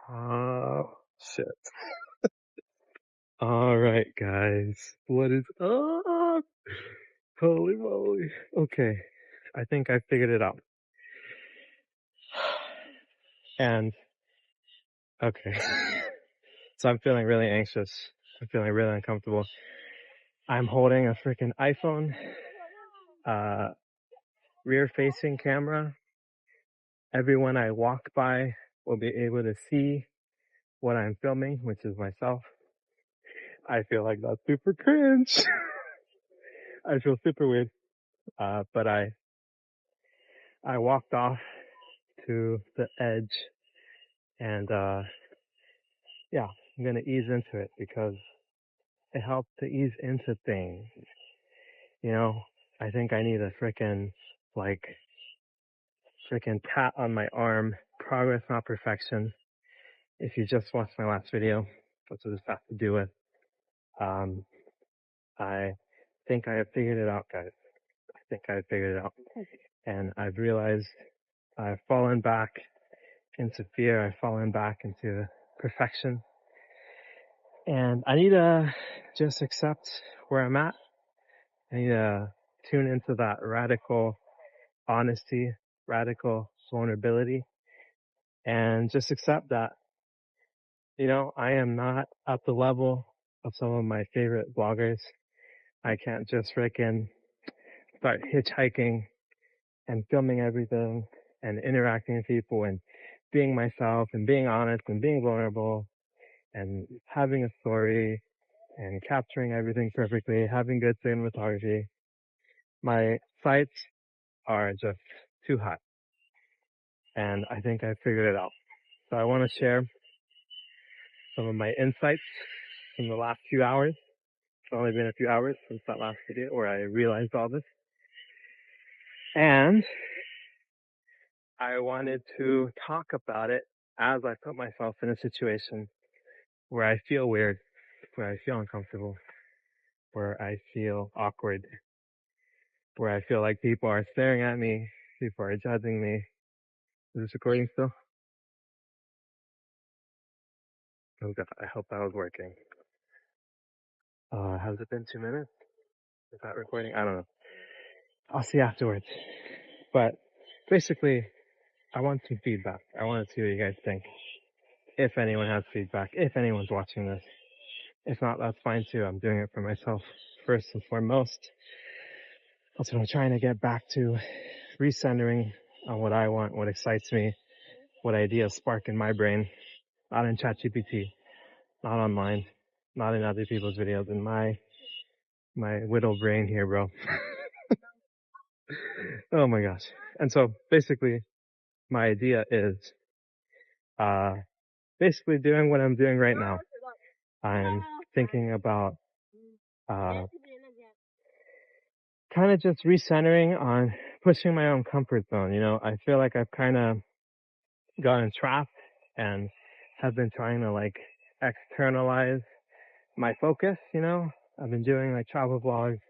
Oh, shit. All right, guys. What is up? Holy moly. Okay. I think I figured it out. And, okay. So I'm feeling really anxious. I'm feeling really uncomfortable. I'm holding a freaking iPhone, rear facing camera. Everyone I walk by will be able to see what I'm filming, which is myself. I feel like that's super cringe. I feel super weird. But I walked off to the edge and, yeah, I'm gonna ease into it because it helps to ease into things. You know, I think I need a frickin' pat on my arm. Progress, not perfection. If you just watched my last video, that's what this has to do with. Um, I think I have figured it out, guys. I think I have figured it out. And I've realized I've fallen back into fear. I've fallen back into perfection. And I need to just accept where I'm at. I need to tune into that radical honesty, radical vulnerability, and just accept that, you know, I am not at the level of some of my favorite bloggers. I can't just frickin' start hitchhiking and filming everything and interacting with people and being myself and being honest and being vulnerable and having a story and capturing everything perfectly, having good cinematography. My sights are just too high. And I think I figured it out. So I want to share some of my insights from the last few hours. It's only been a few hours since that last video where I realized all this. And I wanted to talk about it as I put myself in a situation where I feel weird, where I feel uncomfortable, where I feel awkward, where I feel like people are staring at me, people are judging me. Is this recording still? Oh god, I hope that was working. Has it been 2 minutes? Is that recording? I don't know. I'll see afterwards. But basically, I want some feedback. I want to see what you guys think. If anyone has feedback, if anyone's watching this. If not, that's fine too. I'm doing it for myself first and foremost. That's what I'm trying to get back to, recentering on what I want, what excites me, what ideas spark in my brain, not in ChatGPT, not online, not in other people's videos, in my little brain here, bro. Oh my gosh. And so basically my idea is, basically doing what I'm doing right now. I'm thinking about, kind of just recentering on pushing my own comfort zone. You know, I feel like I've kind of gotten trapped and have been trying to like externalize my focus, you know. I've been doing like travel vlogs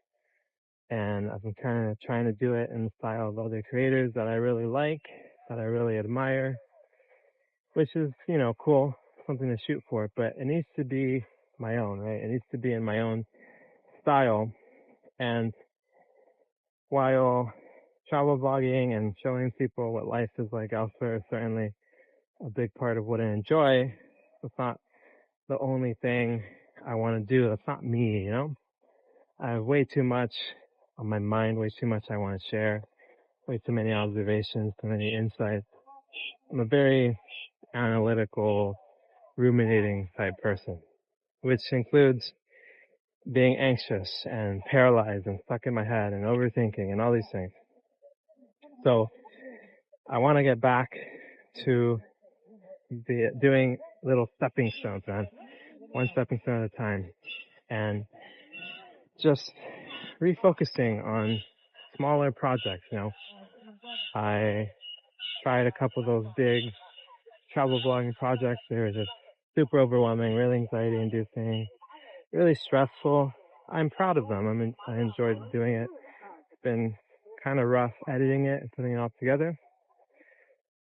and I've been kind of trying to do it in the style of other creators that I really like, that I really admire, which is, you know, cool, something to shoot for, but it needs to be my own, right? It needs to be in my own style. And while travel vlogging and showing people what life is like elsewhere is certainly a big part of what I enjoy, it's not the only thing I want to do. That's not me, you know? I have way too much on my mind, way too much I want to share, way too many observations, too many insights. I'm a very analytical, ruminating type person, which includes being anxious and paralyzed and stuck in my head and overthinking and all these things. So I want to get back to doing little stepping stones, man. One stepping stone at a time. And just refocusing on smaller projects, you know. I tried a couple of those big travel vlogging projects. They were just super overwhelming, really anxiety inducing, really stressful. I'm proud of them. I enjoyed doing it. It's been kind of rough editing it and putting it all together,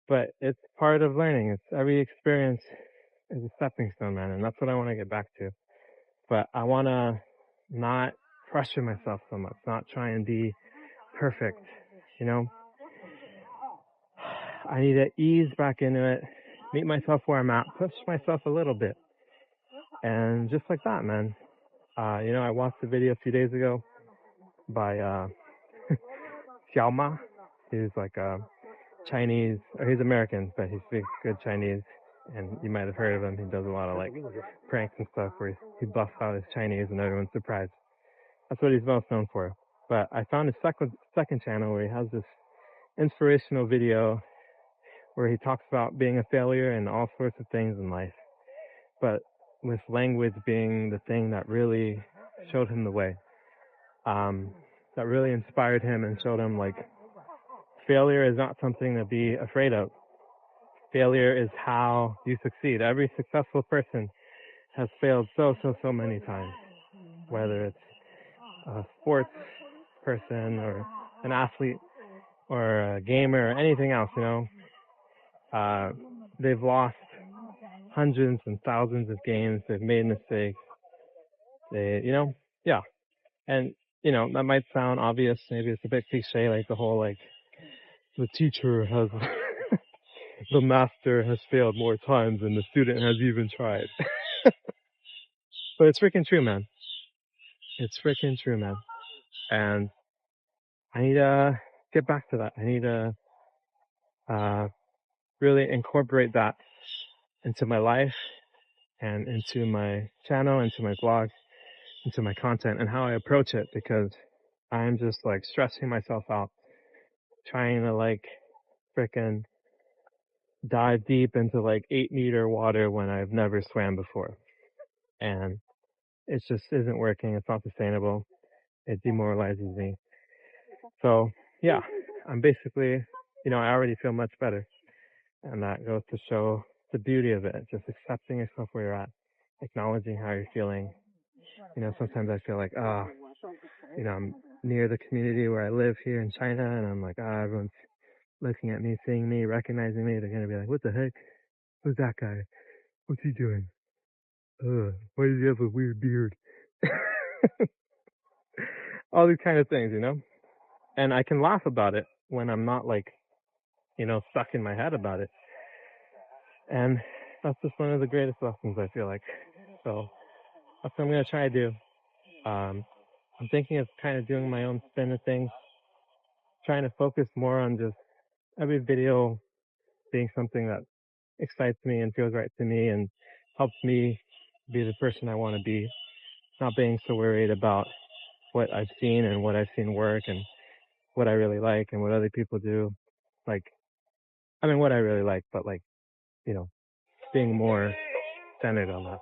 but it's part of learning. It's every experience is a stepping stone, man, and that's what I want to get back to. But I want to not pressure myself so much, not try and be perfect, you know? I need to ease back into it, meet myself where I'm at, push myself a little bit. And just like that, man. I watched a video a few days ago by Xiao Ma. He's like a Chinese, or he's American, but he speaks good Chinese. And you might have heard of him. He does a lot of like pranks and stuff where he busts out his Chinese and everyone's surprised. That's what he's most known for. But I found his second channel where he has this inspirational video where he talks about being a failure and all sorts of things in life. But with language being the thing that really showed him the way, that really inspired him and showed him like failure is not something to be afraid of. Failure is how you succeed. Every successful person has failed so many times, whether it's a sports person or an athlete or a gamer or anything else, they've lost hundreds and thousands of games. They've made mistakes. Yeah. And, that might sound obvious. Maybe it's a bit cliche, like the whole, like, the teacher has, the master has failed more times than the student has even tried. But it's freaking true, man. It's freaking true, man. And I need to get back to that. I need to, really incorporate that into my life and into my channel, into my blog, into my content and how I approach it, because I'm just like stressing myself out, trying to like frickin' dive deep into like 8-meter water when I've never swam before. And it just isn't working. It's not sustainable. It demoralizes me. So yeah, I'm basically, I already feel much better. And that goes to show the beauty of it. Just accepting yourself where you're at, acknowledging how you're feeling. Sometimes I feel like, I'm near the community where I live here in China, and I'm like, everyone's looking at me, seeing me, recognizing me. They're going to be like, what the heck? Who's that guy? What's he doing? Why does he have a weird beard? All these kind of things, And I can laugh about it when I'm not like, stuck in my head about it. And that's just one of the greatest lessons, I feel like. So that's what I'm going to try to do. I'm thinking of kind of doing my own spin of things, trying to focus more on just every video being something that excites me and feels right to me and helps me be the person I want to be, not being so worried about what I've seen and what I've seen work and what I really like and what other people do. What I really like, but being more centered on that.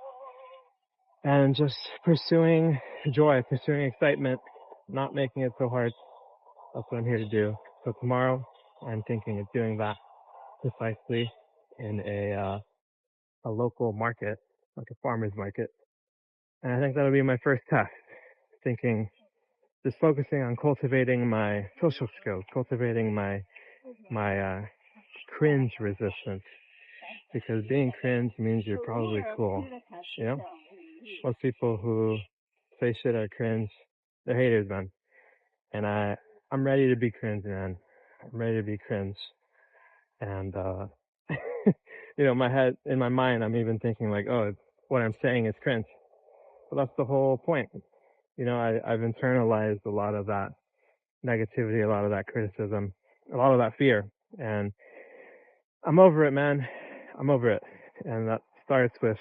And just pursuing joy, pursuing excitement, not making it so hard. That's what I'm here to do. So tomorrow, I'm thinking of doing that precisely in a local market, like a farmer's market. And I think that'll be my first test. Thinking, just focusing on cultivating my social skills, cultivating my cringe resistance. Because being cringe means you're probably cool, Most people who say shit are cringe, they're haters, man. And I'm ready to be cringe, man. I'm ready to be cringe. And, in my mind, I'm even thinking like, oh, what I'm saying is cringe. But that's the whole point. I've internalized a lot of that negativity, a lot of that criticism, a lot of that fear. And I'm over it, man. I'm over it. And that starts with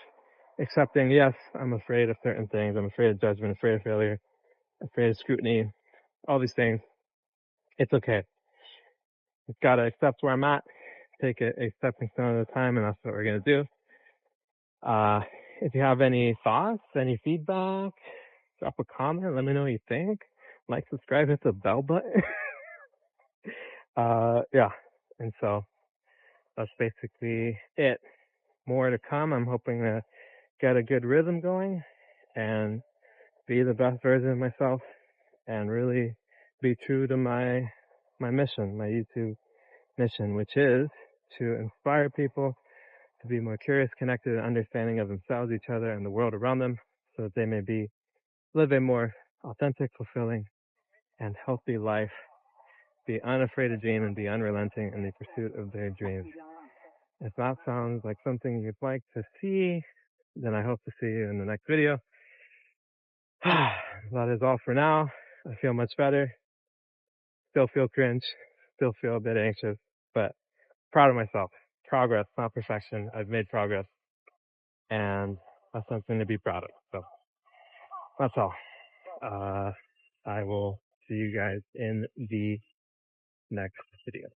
accepting, yes, I'm afraid of certain things. I'm afraid of judgment, afraid of failure, afraid of scrutiny, all these things. It's okay. Just gotta accept where I'm at, take it a stepping stone at a time, and that's what we're gonna do. If you have any thoughts, any feedback, drop a comment, let me know what you think. Like, subscribe, hit the bell button. Yeah. And so that's basically it. More to come. I'm hoping to get a good rhythm going and be the best version of myself and really be true to my mission, my YouTube mission, which is to inspire people to be more curious, connected, and understanding of themselves, each other, and the world around them, so that they may live a more authentic, fulfilling, and healthy life, be unafraid to dream, and be unrelenting in the pursuit of their dreams. If that sounds like something you'd like to see, then I hope to see you in the next video. That is all for now. I feel much better. Still feel cringe. Still feel a bit anxious, but proud of myself. Progress, not perfection. I've made progress, and that's something to be proud of. So that's all. I will see you guys in the next video.